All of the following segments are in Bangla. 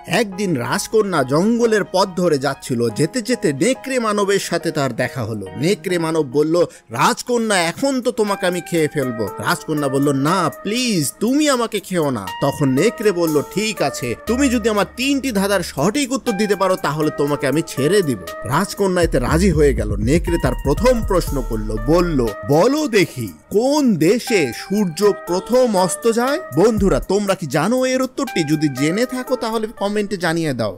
একদিন রাজকন্যা জঙ্গলের পথ ধরে যাচ্ছিল, যেতে যেতে নেকড়ে মানবের সাথে তার দেখা হলো। নেকড়ে মানব বলল, রাজকন্যা এখন তো তোমাকে আমি খেয়ে ফেলবো। রাজকন্যা বলল, না প্লিজ তুমি আমাকে খেও না। তখন নেকড়ে বলল, ঠিক আছে, তুমি যদি আমার 3টি ধাঁধার সঠিক উত্তর দিতে পারো তাহলে তোমাকে আমি ছেড়ে দিব। রাজকন্যা এতে রাজি হয়ে গেল। নেকড়ে তার প্রথম প্রশ্ন করলো, বলল, বলো দেখি কোন দেশে সূর্য প্রথম অস্ত যায়? বন্ধুরা তোমরা কি জানো এর উত্তরটি? যদি জেনে থাকো তাহলে কমেন্টে জানিয়ে দাও।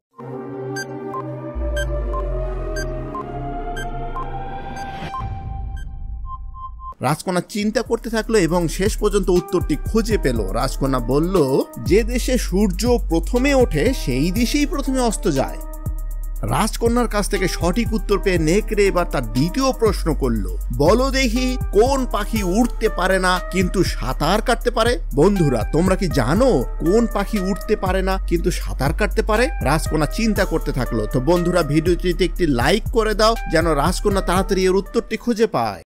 রাজকন্যা চিন্তা করতে থাকলো এবং শেষ পর্যন্ত উত্তরটি খুঁজে পেল। রাজকন্যা বলল, যে দেশে সূর্য প্রথমে ওঠে সেই দেশেই প্রথমে অস্ত যায়। রাজকন্যার কাছ থেকে সঠিক উত্তর পেয়ে নেকড়ে এবার তার দ্বিতীয় প্রশ্ন করলো, বলো দেখি কোন পাখি উড়তে পারে না কিন্তু সাঁতার কাটতে পারে? বন্ধুরা তোমরা কি জানো কোন পাখি উড়তে পারে না কিন্তু সাঁতার কাটতে পারে? রাজকন্যা চিন্তা করতে থাকলো। তো বন্ধুরা ভিডিওটিতে একটি লাইক করে দাও যেন রাজকন্যা তাড়াতাড়ি এর উত্তরটি খুঁজে পায়।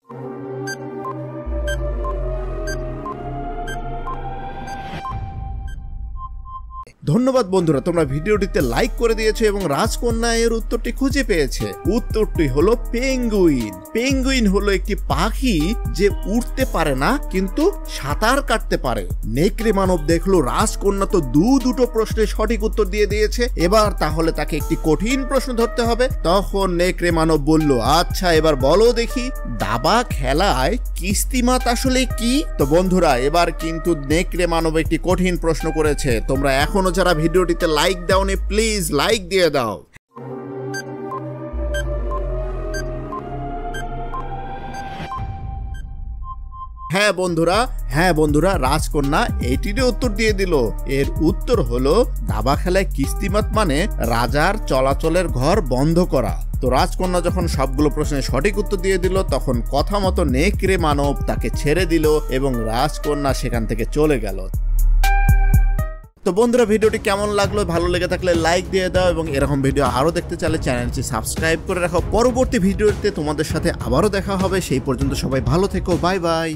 ধন্যবাদ বন্ধুরা, তোমরা ভিডিওটিতে লাইক করে দিয়েছো এবং রাজকন্যা এর উত্তরটি খুঁজে পেয়েছে। উত্তরটি হলো পেঙ্গুইন। পেঙ্গুইন হলো একটি পাখি যে উড়তে পারে না কিন্তু সাঁতার কাটতে পারে। নেকড়ে মানব দেখলো রাজকন্যা তো দুটো প্রশ্নের সঠিক উত্তর দিয়ে দিয়েছে, এবার তাহলে তাকে একটি কঠিন প্রশ্ন ধরতে হবে। তখন নেকড়ে মানব বলল, আচ্ছা এবার বলো দেখি দাবা খেলায় কিস্তিমাত আসলে কি? তো বন্ধুরা এবার কিন্তু নেকড়ে মানব একটি কঠিন প্রশ্ন করেছে। তোমরা এখনো যারা ভিডিওটিতে লাইক দাওনি প্লিজ লাইক দিয়ে দাও। হ্যাঁ বন্ধুরা রাজকন্যা এইটিরই উত্তর দিয়ে দিল। এর উত্তর হলো দাবা খেলায় কিস্তিমাত মানে রাজার চলাচলের ঘর বন্ধ করা। তো রাজকন্যা যখন সবগুলো প্রশ্নের সঠিক উত্তর দিয়ে দিল তখন কথা মতো নেকড়ে মানব তাকে ছেড়ে দিল এবং রাজকন্যা সেখান থেকে চলে গেল। তো বন্ধুরা ভিডিওটি কেমন লাগলো? ভালো লেগে থাকলে লাইক দিয়ে দাও এবং এরকম ভিডিও আরো দেখতে চাইলে চ্যানেলটি সাবস্ক্রাইব করে রাখো। পরবর্তী ভিডিওতে তোমাদের সাথে আবারও দেখা হবে। সেই পর্যন্ত সবাই ভালো থেকো। Bye bye.